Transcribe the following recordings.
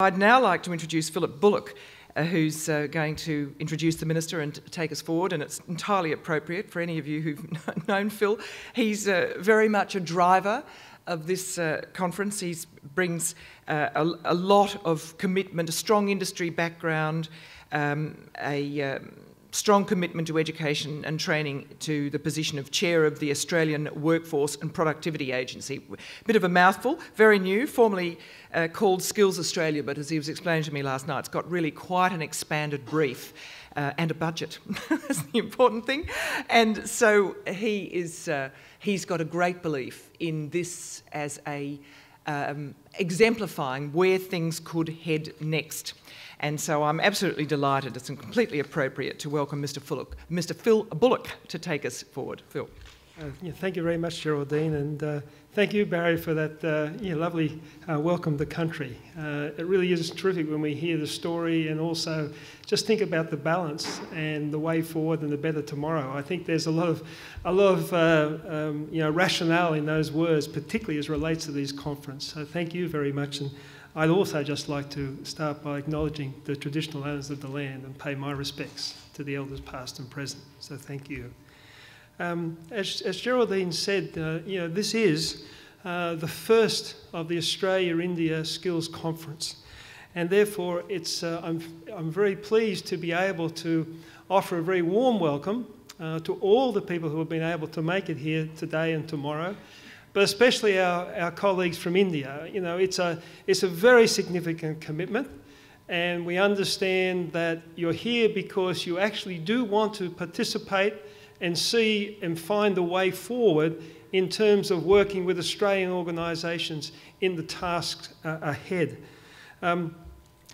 I'd now like to introduce Philip Bullock, who's going to introduce the Minister and take us forward, and it's entirely appropriate for any of you who've known Phil. He's very much a driver of this conference. He brings a lot of commitment, a strong industry background, a strong commitment to education and training, to the position of Chair of the Australian Workforce and Productivity Agency. Bit of a mouthful, very new, formerly called Skills Australia, but as he was explaining to me last night, it's got really quite an expanded brief and a budget. That's the important thing. And so he's got a great belief in this as a exemplifying where things could head next. And so I'm absolutely delighted, it's completely appropriate to welcome Mr. Phil Bullock to take us forward. Phil. Yeah, thank you very much, Geraldine, and thank you, Barry, for that lovely welcome to country. It really is terrific when we hear the story and also just think about the balance and the way forward and the better tomorrow. I think there's a lot of rationale in those words, particularly as relates to these conferences. So thank you very much. And I'd also just like to start by acknowledging the traditional owners of the land and pay my respects to the elders past and present. So thank you. As Geraldine said, this is the first of the Australia-India Skills Conference, and therefore I'm very pleased to be able to offer a very warm welcome to all the people who have been able to make it here today and tomorrow, but especially our colleagues from India. You know, it's a very significant commitment, and we understand that you're here because you actually do want to participate and see and find a way forward in terms of working with Australian organisations in the tasks ahead.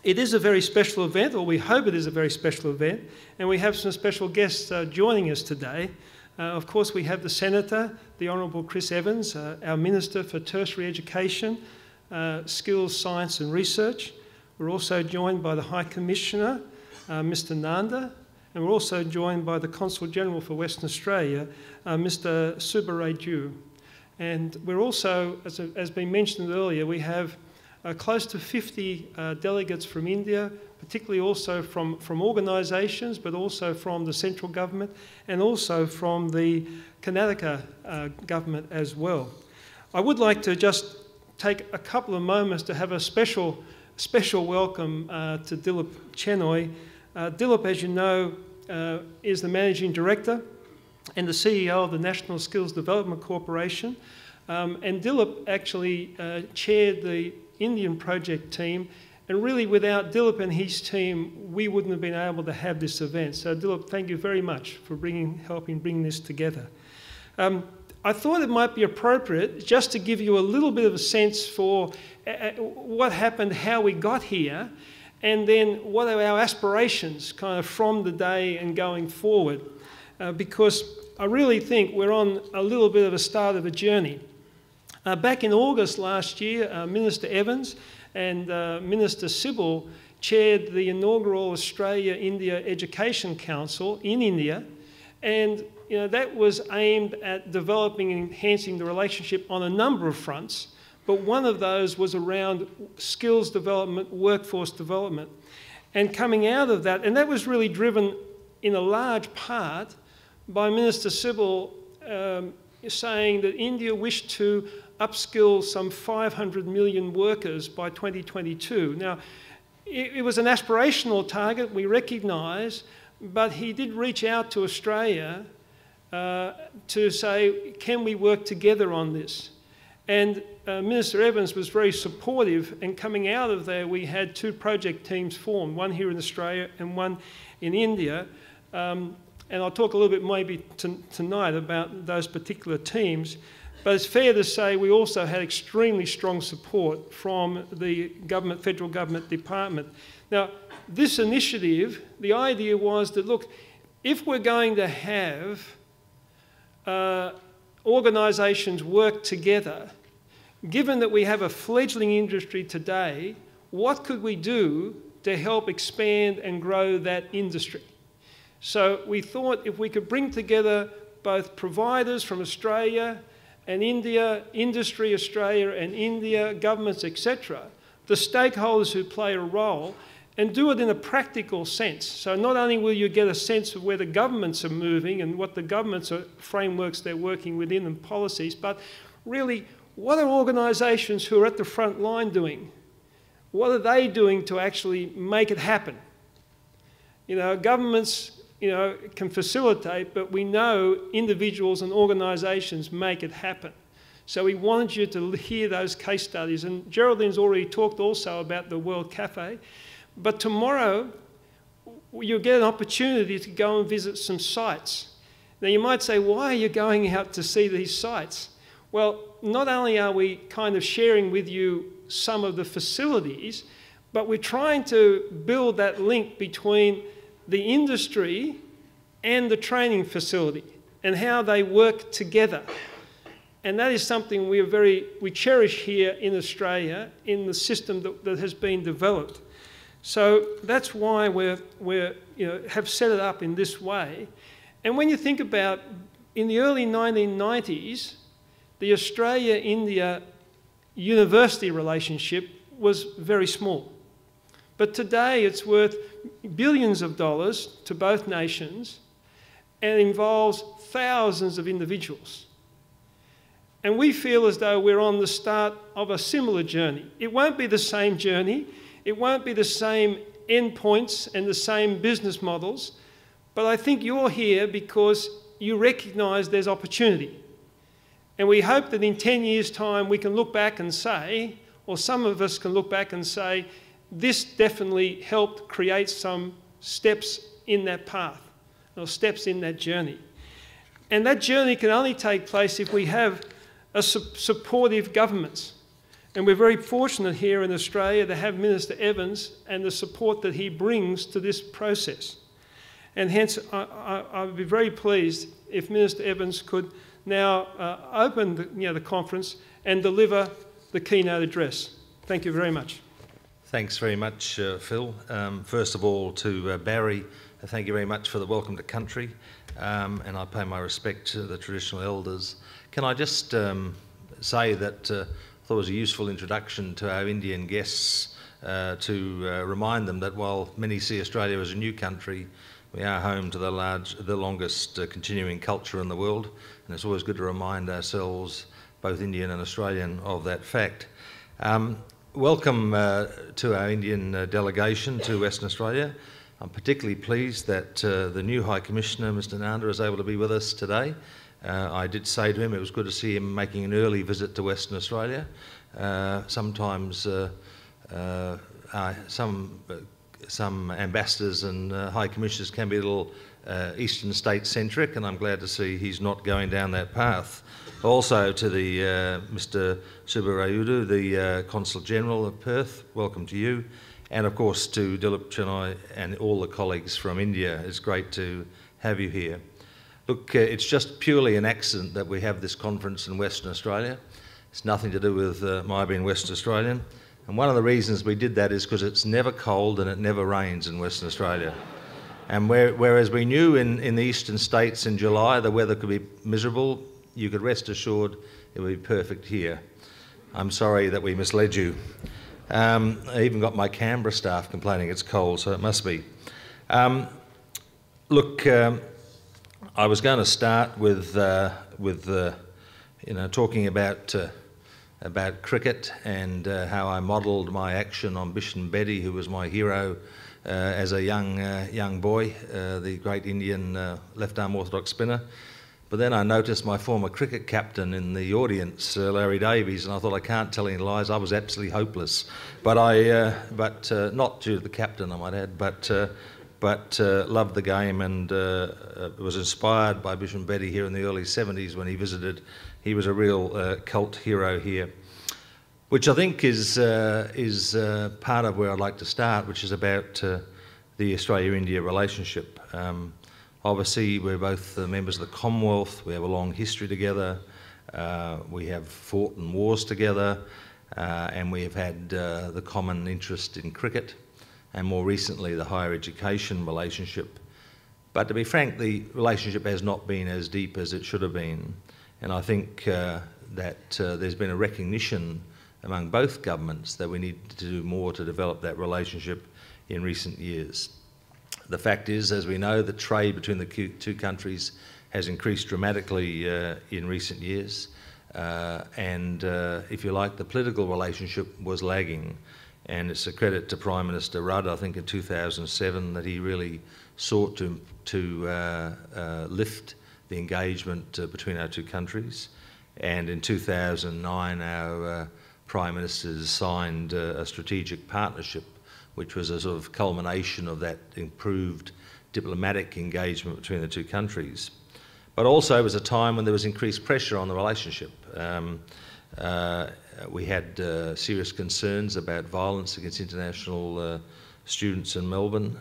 It is a very special event, or we hope it is a very special event, and we have some special guests joining us today. Of course, we have the Senator, the Honourable Chris Evans, our Minister for Tertiary Education, Skills, Science and Research. We're also joined by the High Commissioner, Mr Nanda, and we're also joined by the Consul General for Western Australia, Mr Subbaraju. And we're also, as has been mentioned earlier, we have close to 50 delegates from India, particularly also from organisations, but also from the central government and also from the Karnataka government as well. I would like to just take a couple of moments to have a special welcome to Dilip Chenoy. Dilip, as you know, is the Managing Director and the CEO of the National Skills Development Corporation. And Dilip actually chaired the Indian project team, and really without Dilip and his team, we wouldn't have been able to have this event. So Dilip, thank you very much for helping bring this together. I thought it might be appropriate just to give you a little bit of a sense for what happened, how we got here, and then what are our aspirations kind of from the day and going forward, because I really think we're on a little bit of a start of a journey. Back in August last year, Minister Evans and Minister Sybil chaired the inaugural Australia-India Education Council in India, and that was aimed at developing and enhancing the relationship on a number of fronts. But one of those was around skills development, workforce development. And coming out of that, and that was really driven in a large part by Minister Sybil saying that India wished to upskill some 500 million workers by 2022. Now, it was an aspirational target, we recognise, but he did reach out to Australia to say, can we work together on this? And Minister Evans was very supportive, and coming out of there we had two project teams formed, one here in Australia and one in India. And I'll talk a little bit maybe tonight about those particular teams. But it's fair to say we also had extremely strong support from the government, federal government department. Now, this initiative, the idea was that, look, if we're going to have organisations work together, given that we have a fledgling industry today, what could we do to help expand and grow that industry? So we thought if we could bring together both providers from Australia and India, industry Australia and India, governments, etc., the stakeholders who play a role, and do it in a practical sense. So not only will you get a sense of where the governments are moving and what the governments are, frameworks they're working within and policies, but really, what are organisations who are at the front line doing? What are they doing to actually make it happen? Governments, can facilitate, but we know individuals and organisations make it happen. So we wanted you to hear those case studies. And Geraldine's already talked also about the World Cafe. But tomorrow, you'll get an opportunity to go and visit some sites. Now, you might say, why are you going out to see these sites? Well, not only are we kind of sharing with you some of the facilities, but we're trying to build that link between the industry and the training facility and how they work together. And that is something we cherish here in Australia in the system that has been developed. So that's why we have set it up in this way. And when you think about in the early 1990s, the Australia-India university relationship was very small. But today it's worth billions of dollars to both nations and involves thousands of individuals. And we feel as though we're on the start of a similar journey. It won't be the same journey. It won't be the same endpoints and the same business models. But I think you're here because you recognise there's opportunity. And we hope that in 10 years' time we can look back and say, or some of us can look back and say, this definitely helped create some steps in that path, or steps in that journey. And that journey can only take place if we have supportive governments. And we're very fortunate here in Australia to have Minister Evans and the support that he brings to this process. And hence, I would be very pleased if Minister Evans could now open the conference and deliver the keynote address. Thank you very much. Thanks very much, Phil. First of all, to Barry, thank you very much for the welcome to country, and I pay my respect to the traditional elders. Can I just say that I thought it was a useful introduction to our Indian guests to remind them that while many see Australia as a new country, we are home to the longest continuing culture in the world, and it's always good to remind ourselves, both Indian and Australian, of that fact. Welcome to our Indian delegation to Western Australia. I'm particularly pleased that the new High Commissioner, Mr. Nanda, is able to be with us today. I did say to him it was good to see him making an early visit to Western Australia. Sometimes some ambassadors and High Commissioners can be a little Eastern state-centric, and I'm glad to see he's not going down that path. Also to the Mr. Subarayudu, the Consul General of Perth, welcome to you. And of course to Dilip Chennai and all the colleagues from India. It's great to have you here. Look, it's just purely an accident that we have this conference in Western Australia. It's nothing to do with my being Western Australian. And one of the reasons we did that is because it's never cold and it never rains in Western Australia. And whereas we knew in the eastern states in July the weather could be miserable, you could rest assured it would be perfect here. I'm sorry that we misled you. I even got my Canberra staff complaining it's cold, so it must be. Look, I was going to start with talking about cricket and how I modelled my action on Bishan Bedi, who was my hero as a young boy, the great Indian left-arm orthodox spinner. But then I noticed my former cricket captain in the audience, Larry Davies, and I thought, I can't tell any lies. I was absolutely hopeless. But not due to the captain, I might add, but loved the game and was inspired by Bishan Bedi here in the early 70s when he visited. He was a real cult hero here, which I think is part of where I'd like to start, which is about the Australia-India relationship. Obviously, we're both members of the Commonwealth. We have a long history together. We have fought in wars together, and we have had the common interest in cricket, and more recently the higher education relationship. But to be frank, the relationship has not been as deep as it should have been. And I think that there's been a recognition among both governments that we need to do more to develop that relationship in recent years. The fact is, as we know, the trade between the two countries has increased dramatically in recent years, and if you like, the political relationship was lagging. And it's a credit to Prime Minister Rudd, I think in 2007, that he really sought to lift the engagement between our two countries. And in 2009, our Prime Ministers signed a strategic partnership, which was a sort of culmination of that improved diplomatic engagement between the two countries. But also it was a time when there was increased pressure on the relationship. We had serious concerns about violence against international students in Melbourne,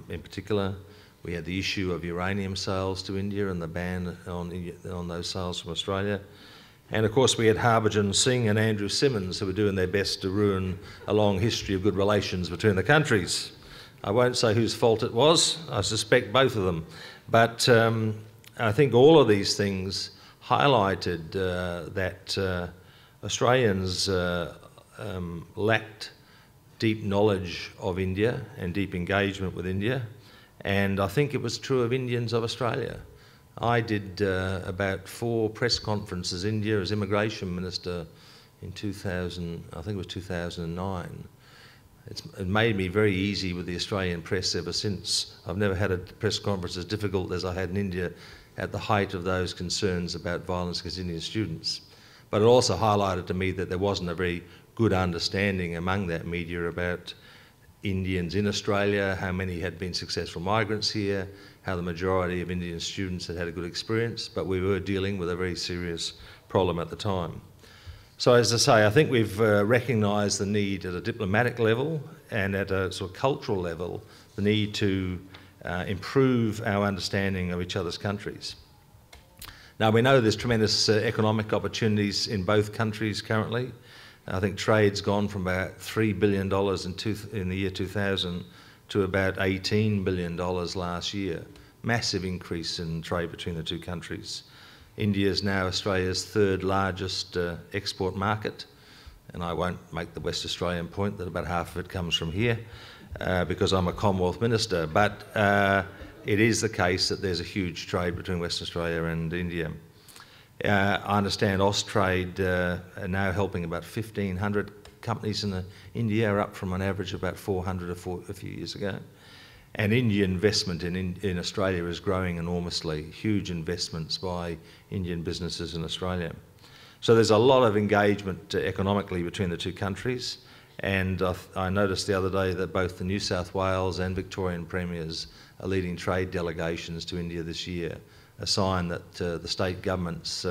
in particular. We had the issue of uranium sales to India and the ban on those sales from Australia. And of course we had Harbhajan Singh and Andrew Symonds, who were doing their best to ruin a long history of good relations between the countries. I won't say whose fault it was, I suspect both of them. But I think all of these things highlighted that Australians lacked deep knowledge of India and deep engagement with India, and I think it was true of Indians of Australia. I did about 4 press conferences in India as Immigration Minister in 2000, I think it was 2009. It made me very easy with the Australian press ever since. I've never had a press conference as difficult as I had in India at the height of those concerns about violence against Indian students. But it also highlighted to me that there wasn't a very good understanding among that media about Indians in Australia, how many had been successful migrants here, how the majority of Indian students had had a good experience, but we were dealing with a very serious problem at the time. So as I say, I think we've recognised the need at a diplomatic level and at a sort of cultural level, the need to improve our understanding of each other's countries. Now we know there's tremendous economic opportunities in both countries currently. I think trade's gone from about $3 billion in the year 2000 to about $18 billion last year. Massive increase in trade between the two countries. India is now Australia's 3rd largest export market, and I won't make the West Australian point that about half of it comes from here because I'm a Commonwealth Minister, but it is the case that there's a huge trade between Western Australia and India. I understand Austrade are now helping about 1,500 companies in India, are up from an average of about 400 a few years ago. And Indian investment in Australia is growing enormously, huge investments by Indian businesses in Australia. So there's a lot of engagement economically between the two countries, and I noticed the other day that both the New South Wales and Victorian premiers are leading trade delegations to India this year, a sign that the state governments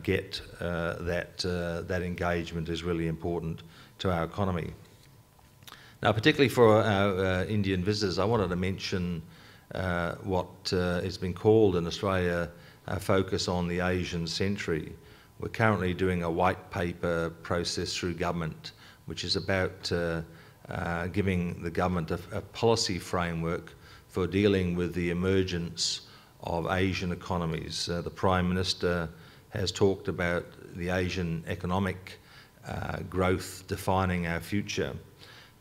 get that engagement is really important to our economy. Now, particularly for our Indian visitors, I wanted to mention what has been called in Australia a focus on the Asian century. We're currently doing a white paper process through government, which is about giving the government a policy framework for dealing with the emergence of Asian economies. The Prime Minister has talked about the Asian economic growth defining our future.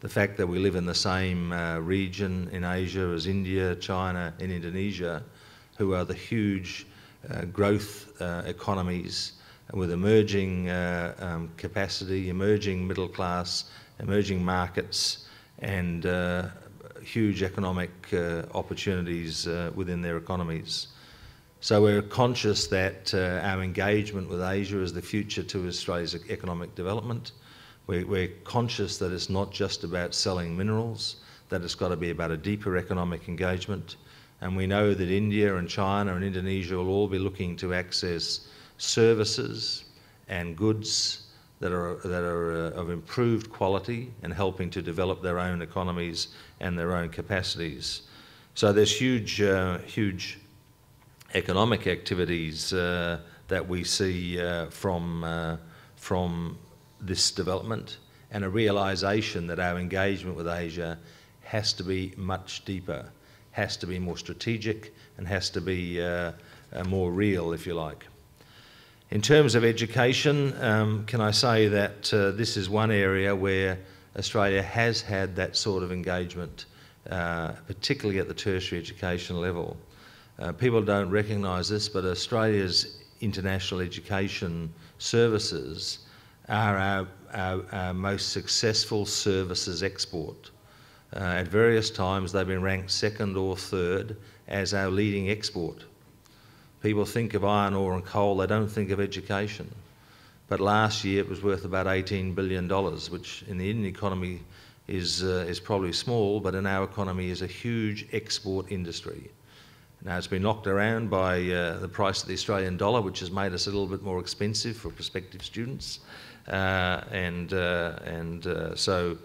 The fact that we live in the same region in Asia as India, China and Indonesia, who are the huge growth economies with emerging capacity, emerging middle class, emerging markets and huge economic opportunities within their economies. So we're conscious that our engagement with Asia is the future to Australia's economic development. We're conscious that it's not just about selling minerals, that it's got to be about a deeper economic engagement. And we know that India and China and Indonesia will all be looking to access services and goods that are of improved quality and helping to develop their own economies and their own capacities. So there's huge economic activities that we see from this development, and a realisation that our engagement with Asia has to be much deeper, has to be more strategic and has to be more real, if you like. In terms of education, can I say that this is one area where Australia has had that sort of engagement, particularly at the tertiary education level. People don't recognise this, but Australia's international education services are our most successful services export. At various times they've been ranked second or third as our leading export. People think of iron ore and coal, they don't think of education. But last year it was worth about $18 billion, which in the Indian economy is probably small, but in our economy is a huge export industry. Now it's been knocked around by the price of the Australian dollar, which has made us a little bit more expensive for prospective students, so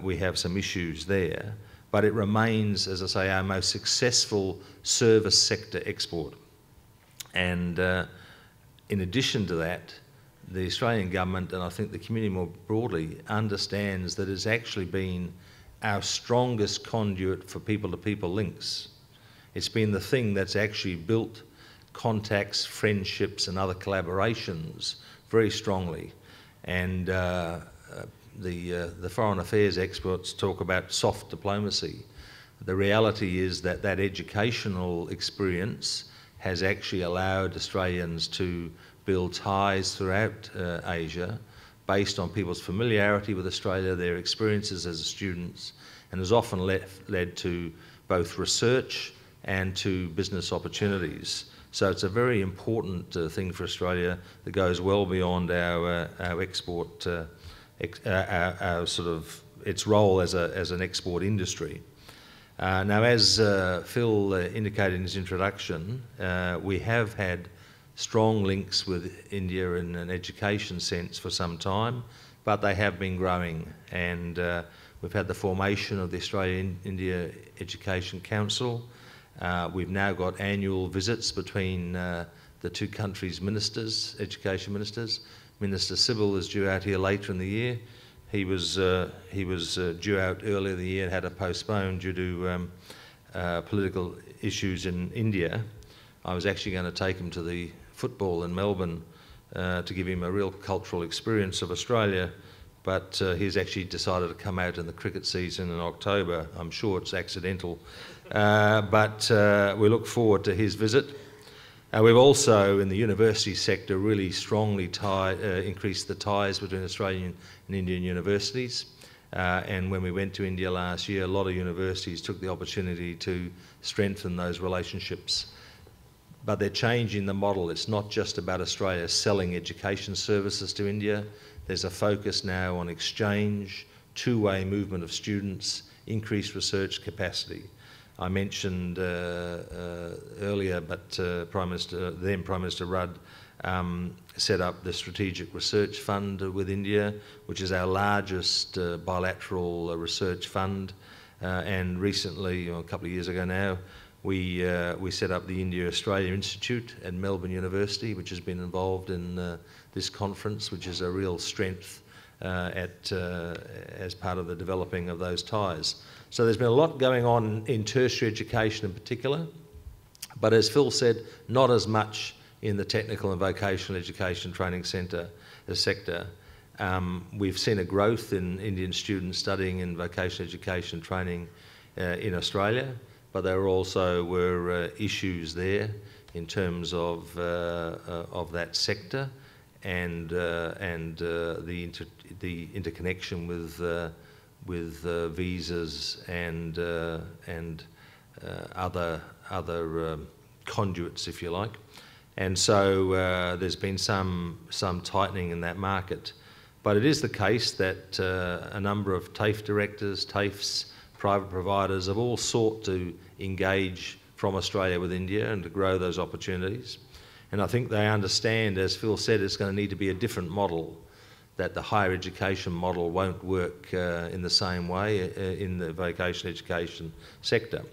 we have some issues there. But it remains, as I say, our most successful service sector export. And in addition to that, the Australian government, and I think the community more broadly, understands that it's actually been our strongest conduit for people-to-people links. It's been the thing that's actually built contacts, friendships and other collaborations very strongly. And the foreign affairs experts talk about soft diplomacy. The reality is that that educational experience has actually allowed Australians to build ties throughout Asia based on people's familiarity with Australia, their experiences as students, and has often led to both research and to business opportunities. So it's a very important thing for Australia that goes well beyond our export, our sort of its role as an export industry. Now, as Phil indicated in his introduction, we have had strong links with India in an education sense for some time, but they have been growing, and we've had the formation of the Australia-India Education Council. We've now got annual visits between the two countries' ministers, education ministers. Minister Sybil is due out here later in the year. He was due out earlier in the year and had to postpone due to political issues in India. I was actually going to take him to the football in Melbourne to give him a real cultural experience of Australia, but he's actually decided to come out in the cricket season in October. I'm sure it's accidental, but we look forward to his visit. We've also, in the university sector, really strongly increased the ties between Australian and Indian universities. And when we went to India last year, a lot of universities took the opportunity to strengthen those relationships. But they're changing the model. It's not just about Australia selling education services to India. There's a focus now on exchange, two-way movement of students, increased research capacity. I mentioned earlier, but then Prime Minister Rudd set up the Strategic Research Fund with India, which is our largest bilateral research fund. And recently, a couple of years ago now, we set up the India-Australia Institute at Melbourne University, which has been involved in this conference, which is a real strength as part of the developing of those ties. So there's been a lot going on in tertiary education in particular, but as Phil said, not as much in the technical and vocational education training sector. We've seen a growth in Indian students studying in vocational education training in Australia, but there also were issues there in terms of that sector and the interconnection with visas and other conduits, if you like. And so there's been some tightening in that market. But it is the case that a number of TAFE directors, TAFEs, private providers have all sought to engage from Australia with India and to grow those opportunities. And I think they understand, as Phil said, it's going to need to be a different model, that the higher education model won't work in the same way in the vocational education sector.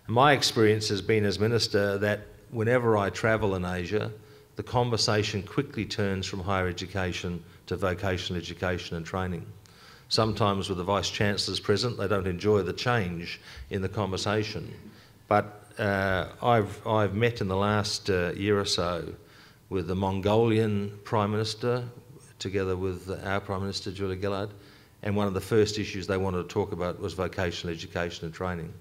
My experience has been as Minister that whenever I travel in Asia, the conversation quickly turns from higher education to vocational education and training. Sometimes with the Vice-Chancellors present, they don't enjoy the change in the conversation. But I've met in the last year or so with the Mongolian Prime Minister, together with our Prime Minister, Julia Gillard, and one of the first issues they wanted to talk about was vocational education and training,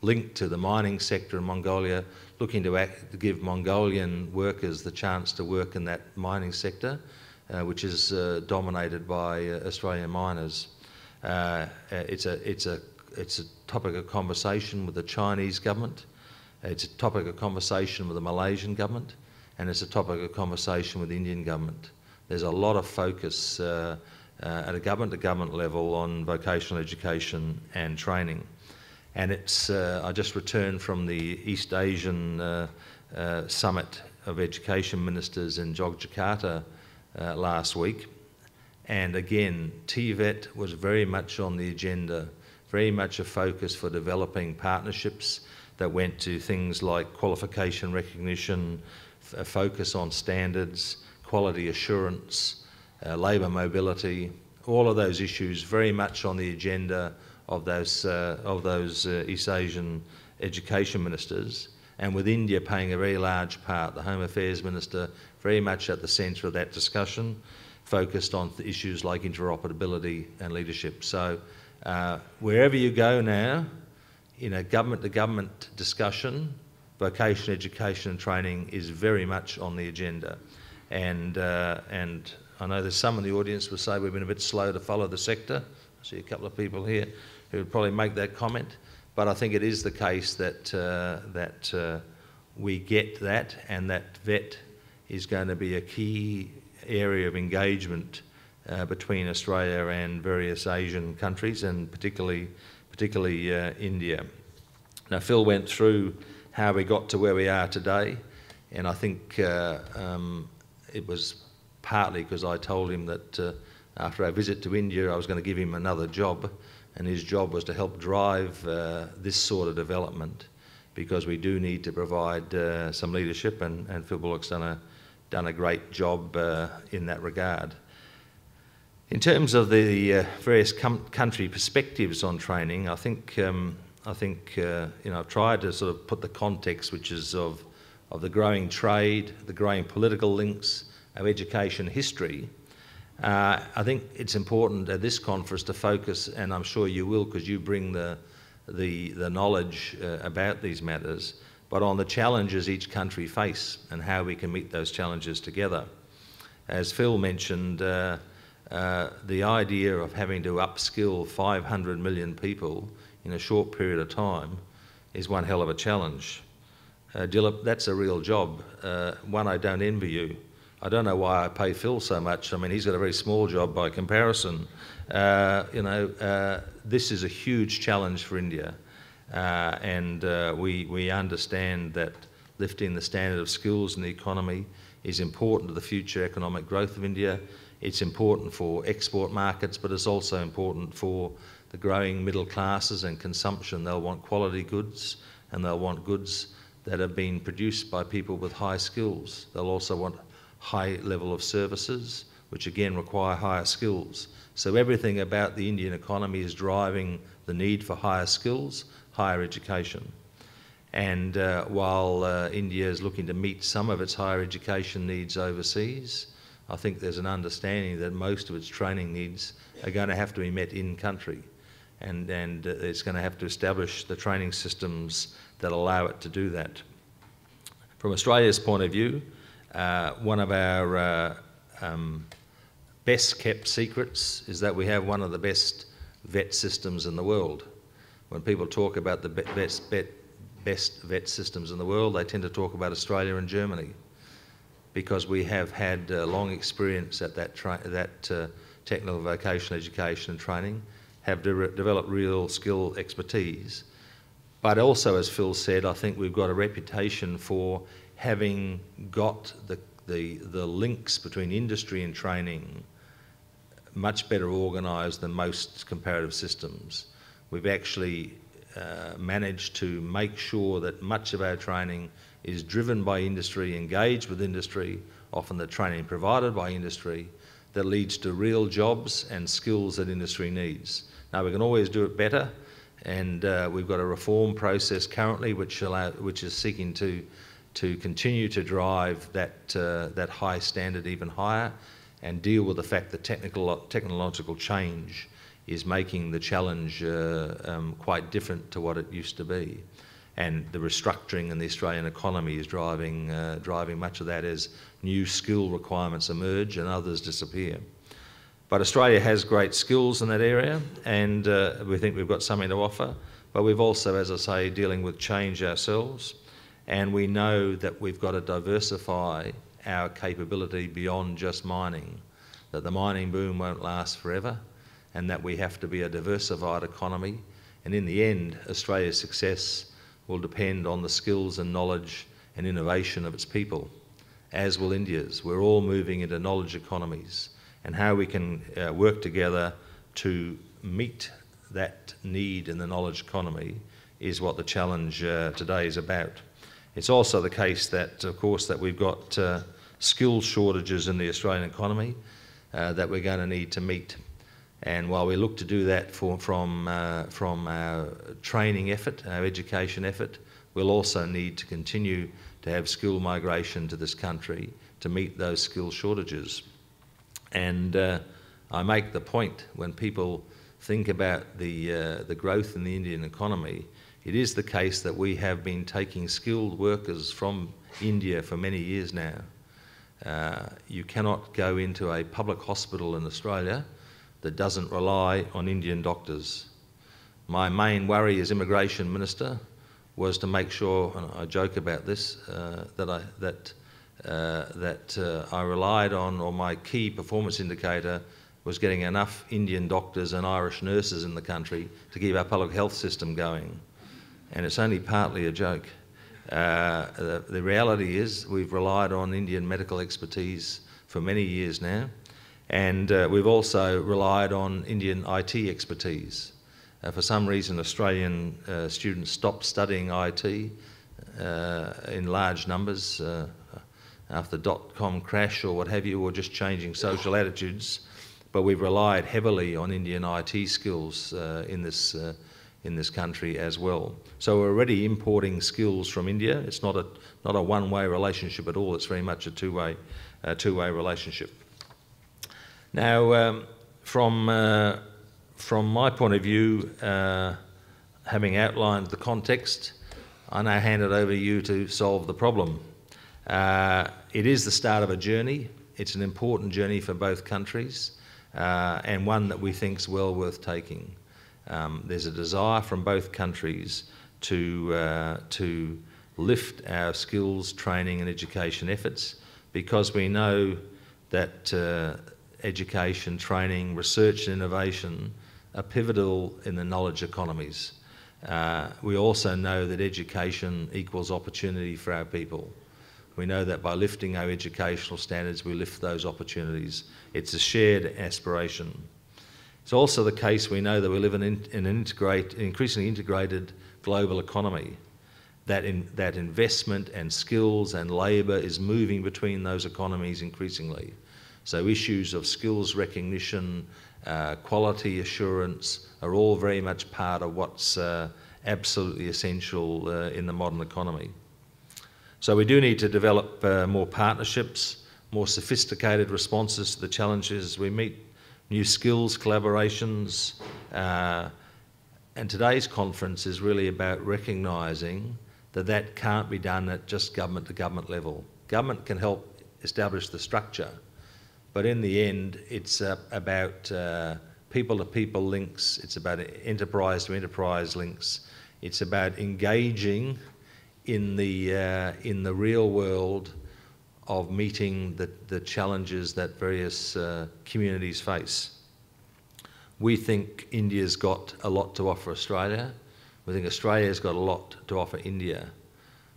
linked to the mining sector in Mongolia, looking to give Mongolian workers the chance to work in that mining sector, which is dominated by Australian miners. It's a topic of conversation with the Chinese government. It's a topic of conversation with the Malaysian government, and it's a topic of conversation with the Indian government. There's a lot of focus at a government-to-government level on vocational education and training. And it's, I just returned from the East Asian Summit of Education Ministers in Yogyakarta last week. And again, TVET was very much on the agenda, very much a focus for developing partnerships that went to things like qualification recognition, a focus on standards, quality assurance, labour mobility, all of those issues very much on the agenda of those East Asian education ministers, and with India playing a very large part, the Home Affairs Minister very much at the centre of that discussion, focused on issues like interoperability and leadership. So wherever you go now, in a government-to-government discussion, vocational education and training is very much on the agenda. And I know there's some in the audience who say we've been a bit slow to follow the sector. I see a couple of people here who would probably make that comment. But I think it is the case that we get that, and that VET is going to be a key area of engagement between Australia and various Asian countries, and particularly India. Now, Phil went through how we got to where we are today, and I think it was partly because I told him that after our visit to India I was going to give him another job, and his job was to help drive this sort of development, because we do need to provide some leadership, and Phil Bullock's done a great job in that regard. In terms of the various country perspectives on training, I think I've tried to sort of put the context, which is of the growing trade, the growing political links, of education history. I think it's important at this conference to focus, and I'm sure you will because you bring the knowledge about these matters, but on the challenges each country face and how we can meet those challenges together. As Phil mentioned, the idea of having to upskill 500 million people in a short period of time is one hell of a challenge. Dilip, that's a real job, one I don't envy you. I don't know why I pay Phil so much. I mean, he's got a very small job by comparison. This is a huge challenge for India, and we understand that lifting the standard of skills in the economy is important to the future economic growth of India. It's important for export markets, but it's also important for the growing middle classes and consumption. They'll want quality goods, and they'll want goods that have been produced by people with high skills. They'll also want high level of services, which again require higher skills. So everything about the Indian economy is driving the need for higher skills, higher education. And while India is looking to meet some of its higher education needs overseas, I think there's an understanding that most of its training needs are going to have to be met in country, and it's going to have to establish the training systems that allow it to do that. From Australia's point of view, one of our best kept secrets is that we have one of the best vet systems in the world. When people talk about the best vet systems in the world, they tend to talk about Australia and Germany, because we have had long experience at that technical vocational education and training, have developed real skill expertise. But also, as Phil said, I think we've got a reputation for having got the links between industry and training much better organised than most comparative systems. We've actually managed to make sure that much of our training is driven by industry, engaged with industry, often the training provided by industry, that leads to real jobs and skills that industry needs. Now, we can always do it better, and we've got a reform process currently which is seeking to to continue to drive that high standard even higher and deal with the fact that technological change is making the challenge quite different to what it used to be. And the restructuring in the Australian economy is driving much of that as new skill requirements emerge and others disappear. But Australia has great skills in that area, and we think we've got something to offer. But we've also, as I say, dealing with change ourselves, and we know that we've got to diversify our capability beyond just mining, that the mining boom won't last forever, and that we have to be a diversified economy. And in the end, Australia's success will depend on the skills and knowledge and innovation of its people, as will India's. We're all moving into knowledge economies, and how we can work together to meet that need in the knowledge economy is what the challenge today is about. It's also the case that, of course, that we've got skill shortages in the Australian economy that we're going to need to meet. And while we look to do that from our training effort, our education effort, we'll also need to continue to have skill migration to this country to meet those skill shortages. And I make the point when people think about the growth in the Indian economy, it is the case that we have been taking skilled workers from India for many years now. You cannot go into a public hospital in Australia that doesn't rely on Indian doctors. My main worry as Immigration Minister was to make sure, and I joke about this, that I relied on, or my key performance indicator was getting enough Indian doctors and Irish nurses in the country to keep our public health system going. And it's only partly a joke. The reality is we've relied on Indian medical expertise for many years now, and we've also relied on Indian IT expertise. For some reason, Australian students stopped studying IT in large numbers after the dot-com crash or what have you, or just changing social attitudes. But we've relied heavily on Indian IT skills in this country as well. So we're already importing skills from India. It's not a one-way relationship at all. It's very much a two-way relationship. Now, from my point of view, having outlined the context, I now hand it over to you to solve the problem. It is the start of a journey. It's an important journey for both countries, and one that we think is well worth taking. There's a desire from both countries to lift our skills, training and education efforts, because we know that education, training, research and innovation are pivotal in the knowledge economies. We also know that education equals opportunity for our people. We know that by lifting our educational standards, we lift those opportunities. It's a shared aspiration. It's also the case we know that we live in an increasingly integrated global economy, that investment and skills and labour is moving between those economies increasingly. So issues of skills recognition, quality assurance are all very much part of what's absolutely essential in the modern economy. So we do need to develop more partnerships, more sophisticated responses to the challenges we meet, new skills, collaborations, and today's conference is really about recognising that that can't be done at just government to government level. Government can help establish the structure, but in the end it's about people to people links, it's about enterprise to enterprise links, it's about engaging in the real world of meeting the challenges that various communities face. We think India's got a lot to offer Australia. We think Australia's got a lot to offer India.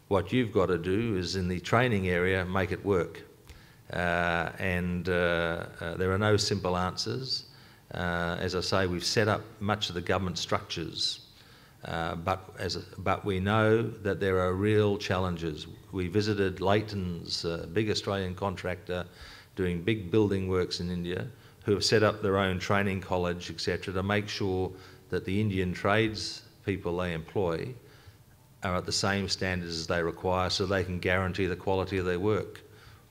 What you've got to do is, in the training area, make it work. There are no simple answers. As I say, we've set up much of the government structures, but we know that there are real challenges. We visited Leighton's, a big Australian contractor doing big building works in India, who have set up their own training college, etc., to make sure that the Indian trades people they employ are at the same standards as they require so they can guarantee the quality of their work.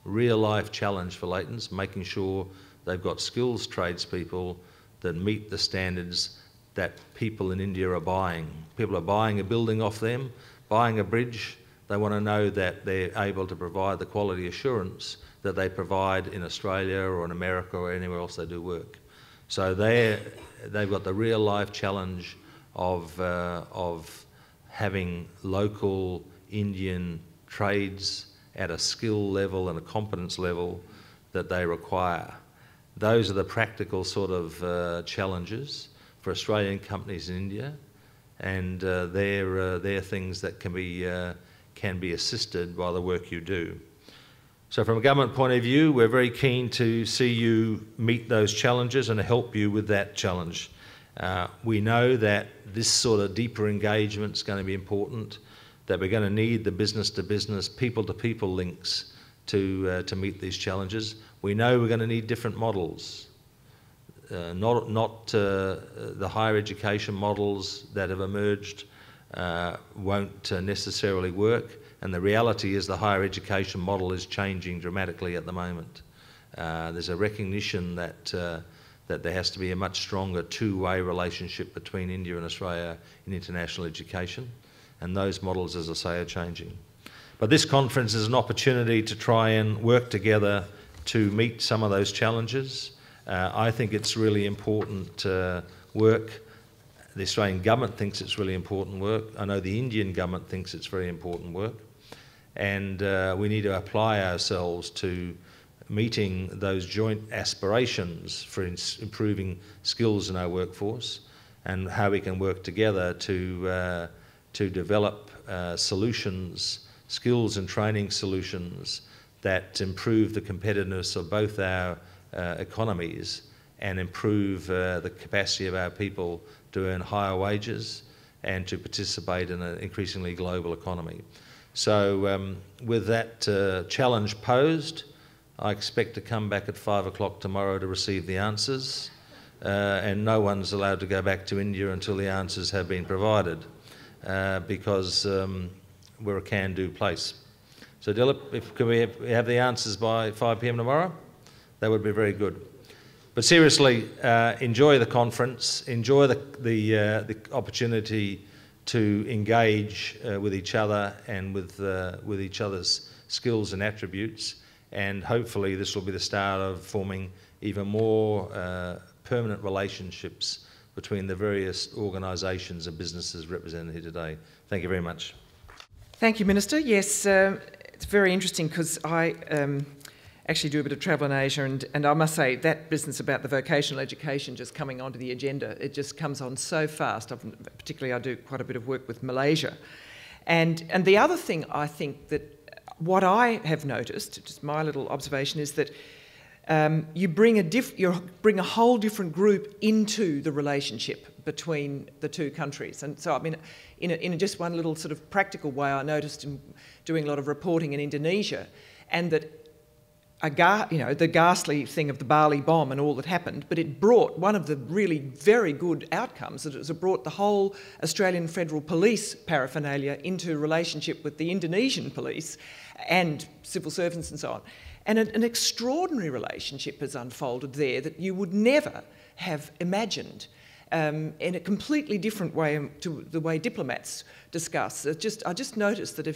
Real life challenge for Leightons, making sure they've got skills tradespeople that meet the standards that people in India are buying. People are buying a building off them, buying a bridge. They want to know that they're able to provide the quality assurance that they provide in Australia or in America or anywhere else they do work. So they've got the real life challenge of having local Indian trades at a skill level and a competence level that they require. Those are the practical sort of challenges for Australian companies in India, and they're things that can be assisted by the work you do. So from a government point of view, we're very keen to see you meet those challenges and help you with that challenge. We know that this sort of deeper engagement is going to be important, that we're going to need the business-to-business, people-to-people links to meet these challenges. We know we're going to need different models, not the higher education models that have emerged won't necessarily work, and the reality is the higher education model is changing dramatically at the moment. There's a recognition that there has to be a much stronger two-way relationship between India and Australia in international education, and those models, as I say, are changing. But this conference is an opportunity to try and work together to meet some of those challenges. I think it's really important work. The Australian government thinks it's really important work. I know the Indian government thinks it's very important work. And we need to apply ourselves to meeting those joint aspirations for improving skills in our workforce and how we can work together to develop solutions, skills and training solutions that improve the competitiveness of both our economies and improve the capacity of our people to earn higher wages and to participate in an increasingly global economy. So with that challenge posed, I expect to come back at 5 o'clock tomorrow to receive the answers, and no one's allowed to go back to India until the answers have been provided, because we're a can-do place. So Dilip, can we have the answers by 5 p.m. tomorrow? That would be very good. But seriously, enjoy the conference, enjoy the opportunity to engage with each other and with each other's skills and attributes, and hopefully this will be the start of forming even more permanent relationships between the various organisations and businesses represented here today. Thank you very much. Thank you, Minister. Yes, it's very interesting because I actually do a bit of travel in Asia, and I must say that business about the vocational education just coming onto the agenda, it just comes on so fast. Particularly I do quite a bit of work with Malaysia. And the other thing I think that what I have noticed, just my little observation, is that you bring a whole different group into the relationship between the two countries. And so, I mean, in just one little sort of practical way, I noticed in doing a lot of reporting in Indonesia, and that the ghastly thing of the Bali bomb and all that happened, but it brought one of the really very good outcomes, that it brought the whole Australian Federal Police paraphernalia into relationship with the Indonesian police and civil servants and so on. And an extraordinary relationship has unfolded there that you would never have imagined, in a completely different way to the way diplomats discuss. I just noticed that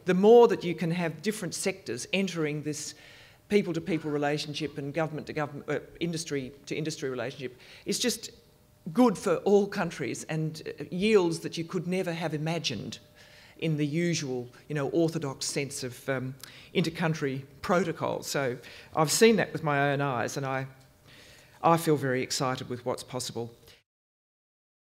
the more that you can have different sectors entering this people-to-people relationship and government-to-government, industry-to-industry relationship, it's just good for all countries and yields that you could never have imagined in the usual, orthodox sense of inter-country protocol. So I've seen that with my own eyes, and I feel very excited with what's possible.